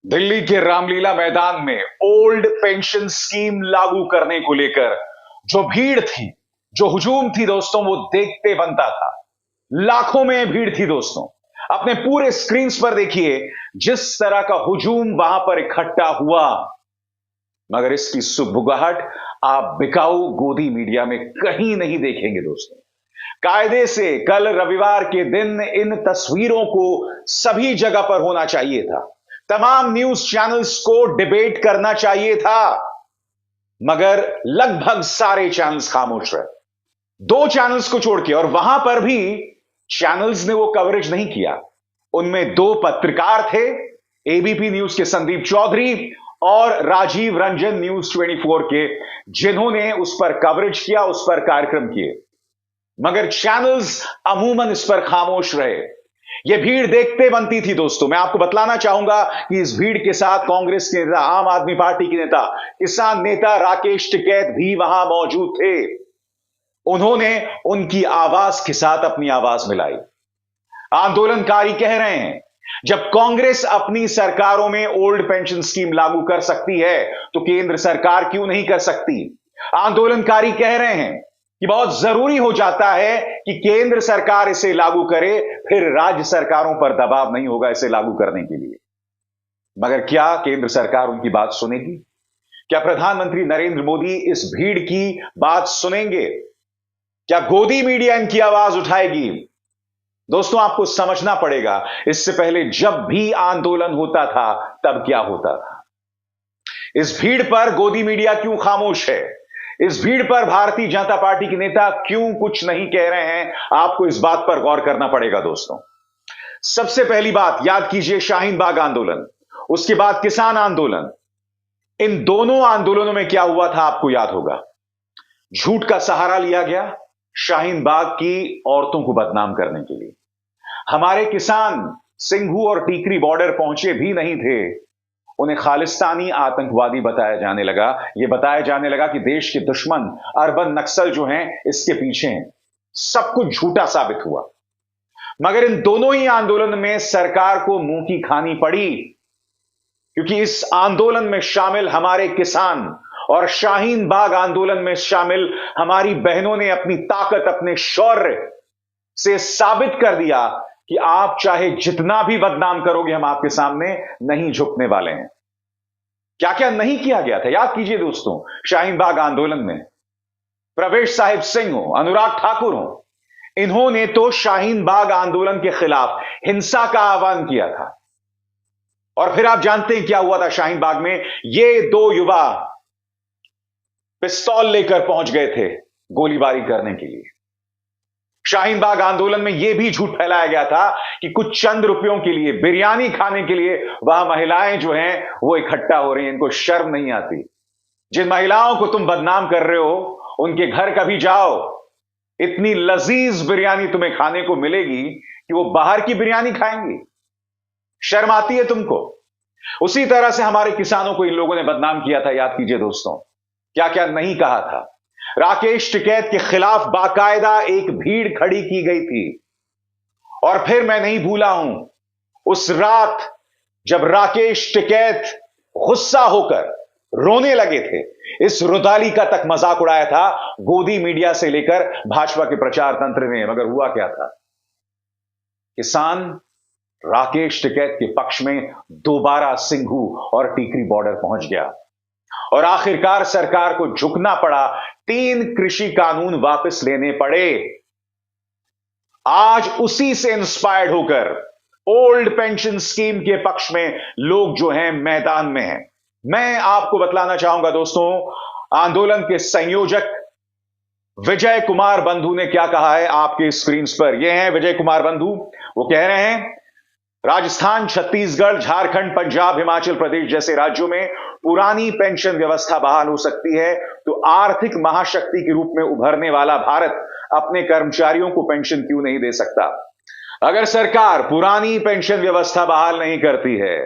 दिल्ली के रामलीला मैदान में ओल्ड पेंशन स्कीम लागू करने को लेकर जो भीड़ थी, जो हुजूम थी दोस्तों, वो देखते बनता था। लाखों में भीड़ थी दोस्तों। अपने पूरे स्क्रीन पर देखिए जिस तरह का हुजूम वहां पर इकट्ठा हुआ, मगर इसकी सुगबुगाहट आप बिकाऊ गोदी मीडिया में कहीं नहीं देखेंगे दोस्तों। कायदे से कल रविवार के दिन इन तस्वीरों को सभी जगह पर होना चाहिए था। तमाम न्यूज चैनल्स को डिबेट करना चाहिए था, मगर लगभग सारे चैनल्स खामोश रहे, दो चैनल्स को छोड़ के। और वहां पर भी चैनल्स ने वो कवरेज नहीं किया। उनमें दो पत्रकार थे, एबीपी न्यूज के संदीप चौधरी और राजीव रंजन न्यूज 24 के, जिन्होंने उस पर कवरेज किया, उस पर कार्यक्रम किए, मगर चैनल्स अमूमन इस पर खामोश रहे। यह भीड़ देखते बनती थी दोस्तों। मैं आपको बतलाना चाहूंगा कि इस भीड़ के साथ कांग्रेस के नेता, आम आदमी पार्टी के नेता, किसान नेता राकेश टिकैत भी वहां मौजूद थे। उन्होंने उनकी आवाज के साथ अपनी आवाज मिलाई। आंदोलनकारी कह रहे हैं, जब कांग्रेस अपनी सरकारों में ओल्ड पेंशन स्कीम लागू कर सकती है तो केंद्र सरकार क्यों नहीं कर सकती। आंदोलनकारी कह रहे हैं कि बहुत जरूरी हो जाता है कि केंद्र सरकार इसे लागू करे, फिर राज्य सरकारों पर दबाव नहीं होगा इसे लागू करने के लिए। मगर क्या केंद्र सरकार उनकी बात सुनेगी? क्या प्रधानमंत्री नरेंद्र मोदी इस भीड़ की बात सुनेंगे? क्या गोदी मीडिया इनकी आवाज उठाएगी? दोस्तों, आपको समझना पड़ेगा, इससे पहले जब भी आंदोलन होता था तब क्या होता था। इस भीड़ पर गोदी मीडिया क्यों खामोश है? इस भीड़ पर भारतीय जनता पार्टी के नेता क्यों कुछ नहीं कह रहे हैं? आपको इस बात पर गौर करना पड़ेगा दोस्तों। सबसे पहली बात याद कीजिए, शाहीन बाग आंदोलन, उसके बाद किसान आंदोलन। इन दोनों आंदोलनों में क्या हुआ था आपको याद होगा। झूठ का सहारा लिया गया शाहीन बाग की औरतों को बदनाम करने के लिए। हमारे किसान सिंघू और टीकरी बॉर्डर पहुंचे भी नहीं थे, उन्हें खालिस्तानी आतंकवादी बताया जाने लगा। यह बताया जाने लगा कि देश के दुश्मन अर्बन नक्सल जो हैं इसके पीछे हैं। सब कुछ झूठा साबित हुआ। मगर इन दोनों ही आंदोलन में सरकार को मुंह की खानी पड़ी, क्योंकि इस आंदोलन में शामिल हमारे किसान और शाहीन बाग आंदोलन में शामिल हमारी बहनों ने अपनी ताकत, अपने शौर्य से साबित कर दिया कि आप चाहे जितना भी बदनाम करोगे, हम आपके सामने नहीं झुकने वाले हैं। क्या क्या नहीं किया गया था याद कीजिए दोस्तों। शाहीन बाग आंदोलन में प्रवेश साहिब सिंह हो, अनुराग ठाकुर हो, इन्होंने तो शाहीन बाग आंदोलन के खिलाफ हिंसा का आह्वान किया था। और फिर आप जानते हैं क्या हुआ था शाहीन बाग में। ये दो युवा पिस्तौल लेकर पहुंच गए थे गोलीबारी करने के लिए। शाहीन बाग आंदोलन में यह भी झूठ फैलाया गया था कि कुछ चंद रुपयों के लिए, बिरयानी खाने के लिए वहां महिलाएं जो हैं वो इकट्ठा हो रही हैं। इनको शर्म नहीं आती। जिन महिलाओं को तुम बदनाम कर रहे हो उनके घर कभी जाओ, इतनी लजीज बिरयानी तुम्हें खाने को मिलेगी कि वो बाहर की बिरयानी खाएंगी। शर्म आती है तुमको? उसी तरह से हमारे किसानों को इन लोगों ने बदनाम किया था। याद कीजिए दोस्तों, क्या क्या नहीं कहा था। राकेश टिकैत के खिलाफ बाकायदा एक भीड़ खड़ी की गई थी। और फिर मैं नहीं भूला हूं उस रात जब राकेश टिकैत गुस्सा होकर रोने लगे थे। इस रुदाली का तक मजाक उड़ाया था गोदी मीडिया से लेकर भाजपा के प्रचार तंत्र ने। मगर हुआ क्या था, किसान राकेश टिकैत के पक्ष में दोबारा सिंघू और टीकरी बॉर्डर पहुंच गया और आखिरकार सरकार को झुकना पड़ा। 3 कृषि कानून वापस लेने पड़े। आज उसी से इंस्पायर्ड होकर ओल्ड पेंशन स्कीम के पक्ष में लोग जो हैं मैदान में हैं। मैं आपको बतलाना चाहूंगा दोस्तों, आंदोलन के संयोजक विजय कुमार बंधु ने क्या कहा है आपके स्क्रीन पर। यह है विजय कुमार बंधु। वो कह रहे हैं, राजस्थान, छत्तीसगढ़, झारखंड, पंजाब, हिमाचल प्रदेश जैसे राज्यों में पुरानी पेंशन व्यवस्था बहाल हो सकती है तो आर्थिक महाशक्ति के रूप में उभरने वाला भारत अपने कर्मचारियों को पेंशन क्यों नहीं दे सकता। अगर सरकार पुरानी पेंशन व्यवस्था बहाल नहीं करती है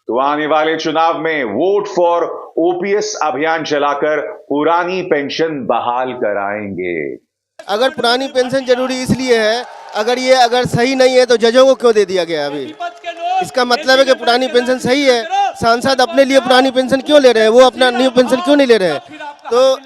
तो आने वाले चुनाव में वोट फॉर ओपीएस अभियान चलाकर पुरानी पेंशन बहाल कराएंगे। अगर पुरानी पेंशन जरूरी इसलिए है, अगर सही नहीं है तो जजों को क्यों दे दिया गया अभी? इसका मतलब है कि पुरानी पेंशन सही है, सांसद अपने लिए पुरानी पेंशन क्यों ले रहे हैं, वो अपना न्यू पेंशन क्यों नहीं ले रहे हैं। तो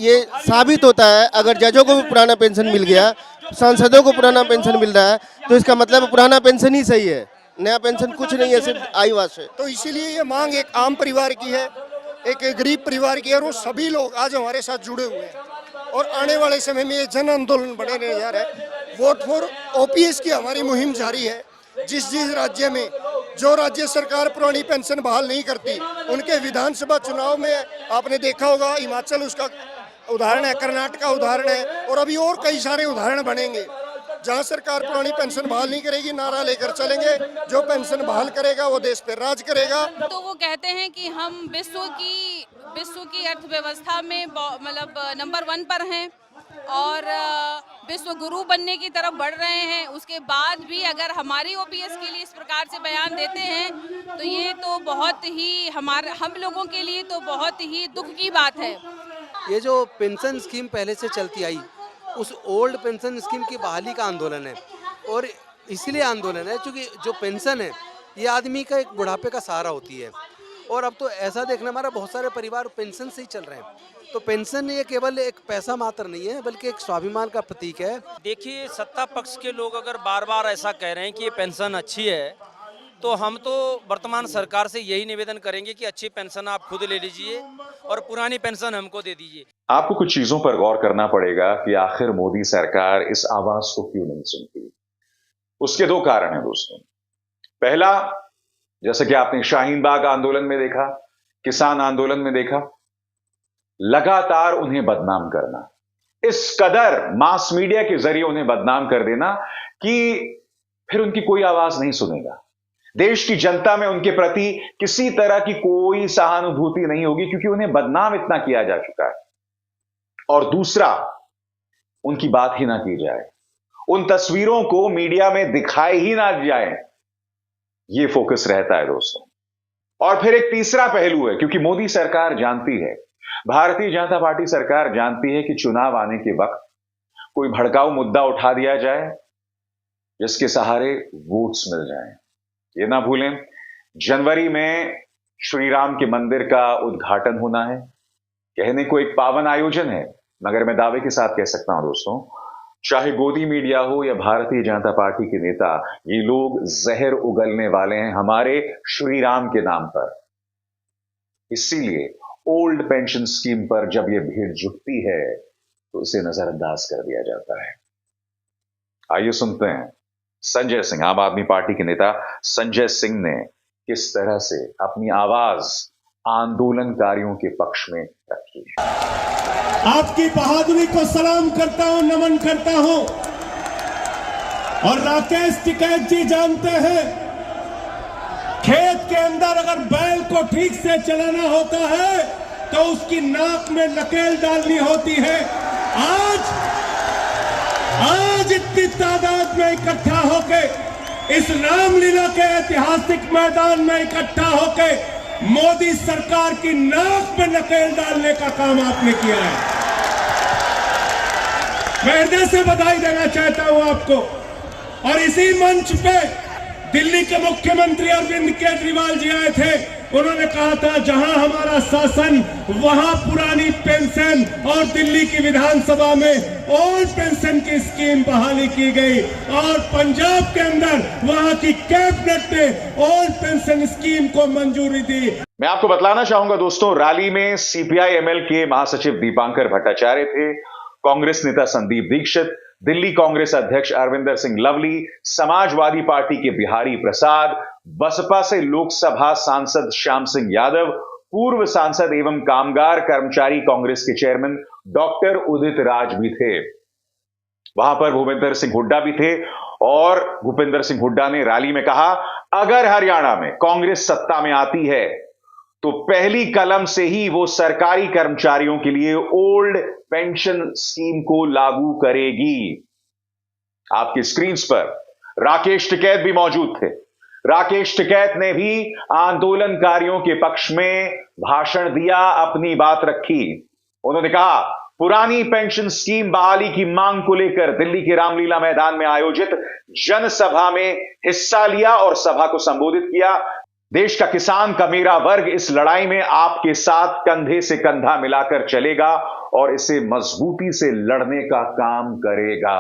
ये साबित होता है, अगर जजों को भी पुराना पेंशन मिल गया, सांसदों को पुराना पेंशन मिल रहा है, तो इसका मतलब पुराना पेंशन ही सही है, नया पेंशन कुछ नहीं है, सिर्फ आईवास है। तो इसीलिए ये मांग एक आम परिवार की है, एक गरीब परिवार की है, और वो सभी लोग आज हमारे साथ जुड़े हुए हैं और आने वाले समय में ये जन आंदोलन बढ़ने जा रहा है। वोट फॉर ओपीएस की हमारी मुहिम जारी है। जिस राज्य में जो राज्य सरकार पुरानी पेंशन बहाल नहीं करती, उनके विधानसभा चुनाव में आपने देखा होगा, हिमाचल उसका उदाहरण है, कर्नाटक का उदाहरण है, और अभी और कई सारे उदाहरण बनेंगे जहां सरकार पुरानी पेंशन बहाल नहीं करेगी। नारा लेकर चलेंगे, जो पेंशन बहाल करेगा वो देश पे राज करेगा। तो वो कहते हैं कि हम विश्व की अर्थव्यवस्था में मतलब नंबर 1 पर हैं और विश्व गुरु बनने की तरफ बढ़ रहे हैं। उसके बाद भी अगर हमारी ओपीएस के लिए इस प्रकार से बयान देते हैं तो ये तो बहुत ही हम लोगों के लिए तो बहुत ही दुख की बात है। ये जो पेंशन स्कीम पहले से चलती आई, उस ओल्ड पेंशन स्कीम की बहाली का आंदोलन है, और इसलिए आंदोलन है क्योंकि जो पेंशन है ये आदमी का एक बुढ़ापे का सहारा होती है, और अब तो ऐसा देखना हमारा बहुत सारे परिवार पेंशन से ही चल रहे हैं। तो पेंशन ये केवल एक पैसा मात्र नहीं है, बल्कि एक स्वाभिमान का प्रतीक है। देखिए, सत्ता पक्ष के लोग अगर बार बार ऐसा कह रहे हैं कि ये पेंशन अच्छी है, तो हम तो वर्तमान सरकार से यही निवेदन करेंगे कि अच्छी पेंशन आप खुद ले लीजिए और पुरानी पेंशन हमको दे दीजिए। आपको कुछ चीजों पर गौर करना पड़ेगा कि आखिर मोदी सरकार इस आवाज को क्यों नहीं सुनती। उसके 2 कारण हैं दोस्तों। पहला, जैसे कि आपने शाहीन बाग आंदोलन में देखा, किसान आंदोलन में देखा, लगातार उन्हें बदनाम करना, इस कदर मास मीडिया के जरिए उन्हें बदनाम कर देना कि फिर उनकी कोई आवाज नहीं सुनेगा। देश की जनता में उनके प्रति किसी तरह की कोई सहानुभूति नहीं होगी, क्योंकि उन्हें बदनाम इतना किया जा चुका है। और दूसरा, उनकी बात ही ना की जाए, उन तस्वीरों को मीडिया में दिखाई ही ना जाए, यह फोकस रहता है दोस्तों। और फिर एक तीसरा पहलू है, क्योंकि मोदी सरकार जानती है, भारतीय जनता पार्टी सरकार जानती है कि चुनाव आने के वक्त कोई भड़काऊ मुद्दा उठा दिया जाए जिसके सहारे वोट्स मिल जाएं। ये ना भूलें, जनवरी में श्री राम के मंदिर का उद्घाटन होना है। कहने को एक पावन आयोजन है, मगर मैं दावे के साथ कह सकता हूं दोस्तों, चाहे गोदी मीडिया हो या भारतीय जनता पार्टी के नेता, ये लोग जहर उगलने वाले हैं हमारे श्री राम के नाम पर। इसीलिए ओल्ड पेंशन स्कीम पर जब यह भीड़ जुटती है तो इसे नजरअंदाज कर दिया जाता है। आइए सुनते हैं संजय सिंह, आम आदमी पार्टी के नेता संजय सिंह ने किस तरह से अपनी आवाज आंदोलनकारियों के पक्ष में रखी। आपकी बहादुरी को सलाम करता हूं, नमन करता हूं। और राकेश टिकैत जी जानते हैं, खेत के अंदर अगर बैल को ठीक से चलाना होता है तो उसकी नाक में नकेल डालनी होती है। आज इतनी तादाद में इकट्ठा होके इस रामलीला के ऐतिहासिक मैदान में इकट्ठा होके मोदी सरकार की नाक पे नकेल डालने का काम आपने किया है। मैं हृदय से बधाई देना चाहता हूं आपको। और इसी मंच पे दिल्ली के मुख्यमंत्री अरविंद केजरीवाल जी आए थे, उन्होंने कहा था जहां हमारा शासन वहां पुरानी पेंशन, और दिल्ली की विधानसभा में ओल्ड पेंशन की स्कीम बहाली की गई, और पंजाब के अंदर वहां की कैबिनेट ने ओल्ड पेंशन स्कीम को मंजूरी दी। मैं आपको बतलाना चाहूंगा दोस्तों, रैली में सीपीआई एमएल के महासचिव दीपांकर भट्टाचार्य थे, कांग्रेस नेता संदीप दीक्षित, दिल्ली कांग्रेस अध्यक्ष अरविंदर सिंह लवली, समाजवादी पार्टी के बिहारी प्रसाद, बसपा से लोकसभा सांसद श्याम सिंह यादव, पूर्व सांसद एवं कामगार कर्मचारी कांग्रेस के चेयरमैन डॉक्टर उदित राज भी थे। वहां पर भूपेंद्र सिंह हुड्डा भी थे, और भूपेंद्र सिंह हुड्डा ने रैली में कहा, अगर हरियाणा में कांग्रेस सत्ता में आती है तो पहली कलम से ही वो सरकारी कर्मचारियों के लिए ओल्ड पेंशन स्कीम को लागू करेगी। आपकी स्क्रीन पर राकेश टिकैत भी मौजूद थे। राकेश टिकैत ने भी आंदोलनकारियों के पक्ष में भाषण दिया, अपनी बात रखी। उन्होंने कहा, पुरानी पेंशन स्कीम बहाली की मांग को लेकर दिल्ली के रामलीला मैदान में आयोजित जनसभा में हिस्सा लिया और सभा को संबोधित किया। देश का किसान का मेरा वर्ग इस लड़ाई में आपके साथ कंधे से कंधा मिलाकर चलेगा और इसे मजबूती से लड़ने का काम करेगा।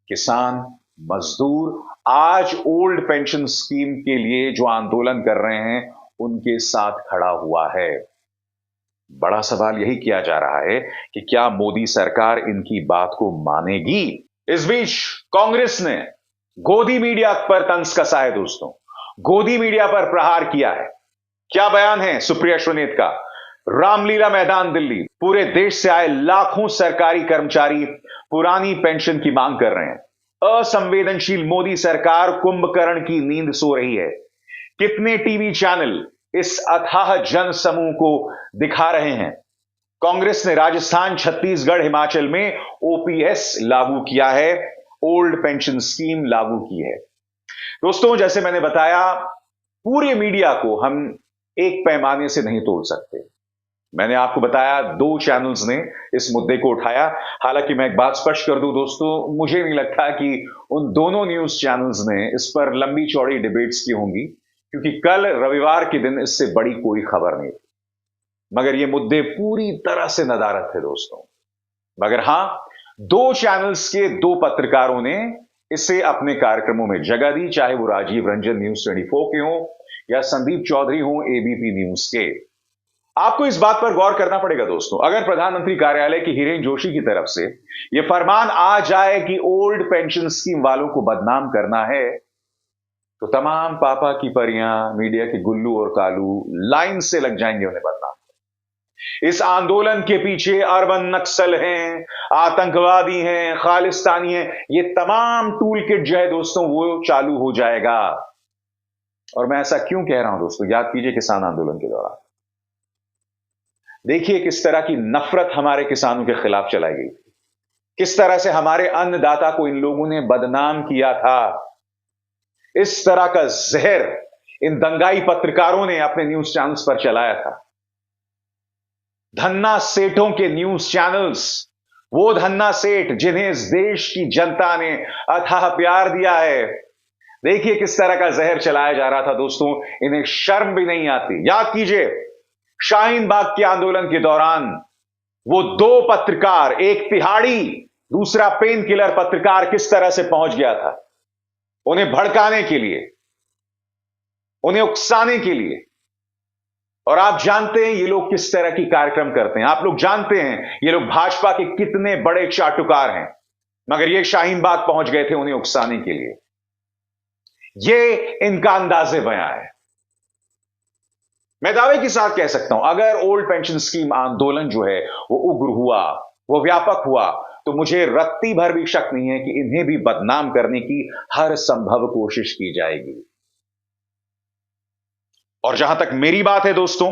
किसान, मजदूर आज ओल्ड पेंशन स्कीम के लिए जो आंदोलन कर रहे हैं उनके साथ खड़ा हुआ है। बड़ा सवाल यही किया जा रहा है कि क्या मोदी सरकार इनकी बात को मानेगी। इस बीच कांग्रेस ने गोदी मीडिया पर तंज कसा है दोस्तों, गोदी मीडिया पर प्रहार किया है। क्या बयान है सुप्रिया श्रीनेत का। रामलीला मैदान दिल्ली, पूरे देश से आए लाखों सरकारी कर्मचारी पुरानी पेंशन की मांग कर रहे हैं। असंवेदनशील मोदी सरकार कुंभकर्ण की नींद सो रही है। कितने टीवी चैनल इस अथाह जन समूह को दिखा रहे हैं। कांग्रेस ने राजस्थान, छत्तीसगढ़, हिमाचल में ओपीएस लागू किया है, ओल्ड पेंशन स्कीम लागू की है। दोस्तों, जैसे मैंने बताया, पूरे मीडिया को हम एक पैमाने से नहीं तोड़ सकते। मैंने आपको बताया 2 चैनल्स ने इस मुद्दे को उठाया। हालांकि मैं एक बात स्पष्ट कर दूं दोस्तों, मुझे नहीं लगता कि उन दोनों न्यूज चैनल्स ने इस पर लंबी चौड़ी डिबेट्स की होंगी, क्योंकि कल रविवार के दिन इससे बड़ी कोई खबर नहीं थी। मगर ये मुद्दे पूरी तरह से नदारद थे दोस्तों। मगर हां, 2 चैनल्स के 2 पत्रकारों ने इसे अपने कार्यक्रमों में जगह दी, चाहे वो राजीव रंजन न्यूज 24 के हों या संदीप चौधरी हों एबीपी न्यूज के। आपको इस बात पर गौर करना पड़ेगा दोस्तों, अगर प्रधानमंत्री कार्यालय की हिरेन जोशी की तरफ से यह फरमान आ जाए कि ओल्ड पेंशन स्कीम वालों को बदनाम करना है, तो तमाम पापा की परियां, मीडिया के गुल्लू और कालू लाइन से लग जाएंगे उन्हें बदनाम। इस आंदोलन के पीछे अर्बन नक्सल हैं, आतंकवादी हैं, खालिस्तानी हैं, ये तमाम टूल किट जो है दोस्तों वो चालू हो जाएगा। और मैं ऐसा क्यों कह रहा हूं दोस्तों, याद कीजिए किसान आंदोलन के दौरान देखिए किस तरह की नफरत हमारे किसानों के खिलाफ चलाई गई थी, किस तरह से हमारे अन्नदाता को इन लोगों ने बदनाम किया था। इस तरह का जहर इन दंगाई पत्रकारों ने अपने न्यूज चैनल्स पर चलाया था। धन्ना सेठों के न्यूज चैनल्स, वो धन्ना सेठ जिन्हें इस देश की जनता ने अथाह प्यार दिया है, देखिए किस तरह का जहर चलाया जा रहा था दोस्तों। इन्हें शर्म भी नहीं आती। याद कीजिए शाहीन बाग के आंदोलन के दौरान वो 2 पत्रकार, एक तिहाड़ी दूसरा पेन किलर पत्रकार, किस तरह से पहुंच गया था उन्हें भड़काने के लिए, उन्हें उकसाने के लिए। और आप जानते हैं ये लोग किस तरह की कार्यक्रम करते हैं, आप लोग जानते हैं ये लोग भाजपा के कितने बड़े चाटुकार हैं, मगर ये शाहीन बाग पहुंच गए थे उन्हें उकसाने के लिए। ये इनका अंदाजे बयां है। मैं दावे के साथ कह सकता हूं, अगर ओल्ड पेंशन स्कीम आंदोलन जो है वो उग्र हुआ, वो व्यापक हुआ, तो मुझे रत्ती भर भी शक नहीं है कि इन्हें भी बदनाम करने की हर संभव कोशिश की जाएगी। और जहां तक मेरी बात है दोस्तों,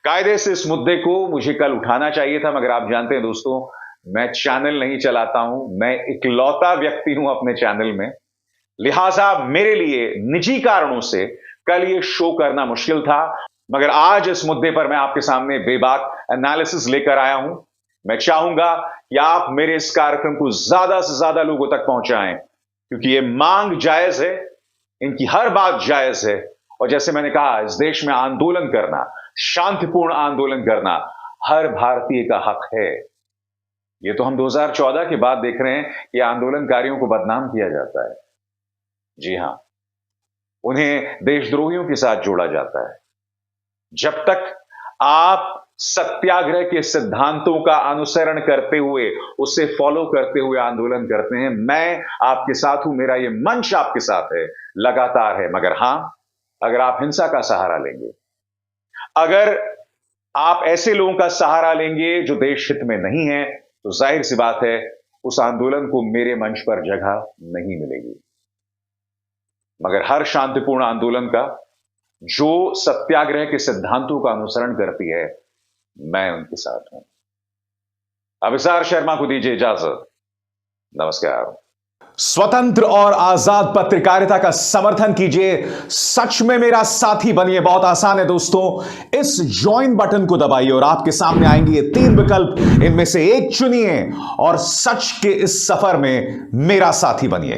कायदे से इस मुद्दे को मुझे कल उठाना चाहिए था, मगर आप जानते हैं दोस्तों मैं चैनल नहीं चलाता हूं, मैं इकलौता व्यक्ति हूं अपने चैनल में, लिहाजा मेरे लिए निजी कारणों से कल ये शो करना मुश्किल था। मगर आज इस मुद्दे पर मैं आपके सामने बेबाक एनालिसिस लेकर आया हूं। मैं चाहूंगा कि आप मेरे इस कार्यक्रम को ज्यादा से ज्यादा लोगों तक पहुंचाएं, क्योंकि ये मांग जायज है, इनकी हर बात जायज है। और जैसे मैंने कहा, इस देश में आंदोलन करना, शांतिपूर्ण आंदोलन करना हर भारतीय का हक है। ये तो हम 2014 के बाद देख रहे हैं कि आंदोलनकारियों को बदनाम किया जाता है। जी हां, उन्हें देशद्रोहियों के साथ जोड़ा जाता है। जब तक आप सत्याग्रह के सिद्धांतों का अनुसरण करते हुए, उसे फॉलो करते हुए आंदोलन करते हैं, मैं आपके साथ हूं, मेरा ये मंच आपके साथ है, लगातार है। मगर हां, अगर आप हिंसा का सहारा लेंगे, अगर आप ऐसे लोगों का सहारा लेंगे जो देश हित में नहीं है, तो जाहिर सी बात है उस आंदोलन को मेरे मंच पर जगह नहीं मिलेगी। मगर हर शांतिपूर्ण आंदोलन का जो सत्याग्रह के सिद्धांतों का अनुसरण करती है, मैं उनके साथ हूं। अभिसार शर्मा को दीजिए इजाजत। नमस्कार। स्वतंत्र और आजाद पत्रकारिता का समर्थन कीजिए, सच में मेरा साथी बनिए। बहुत आसान है दोस्तों, इस ज्वाइन बटन को दबाइए और आपके सामने आएंगे ये 3 विकल्प, इनमें से एक चुनिए और सच के इस सफर में मेरा साथी बनिए।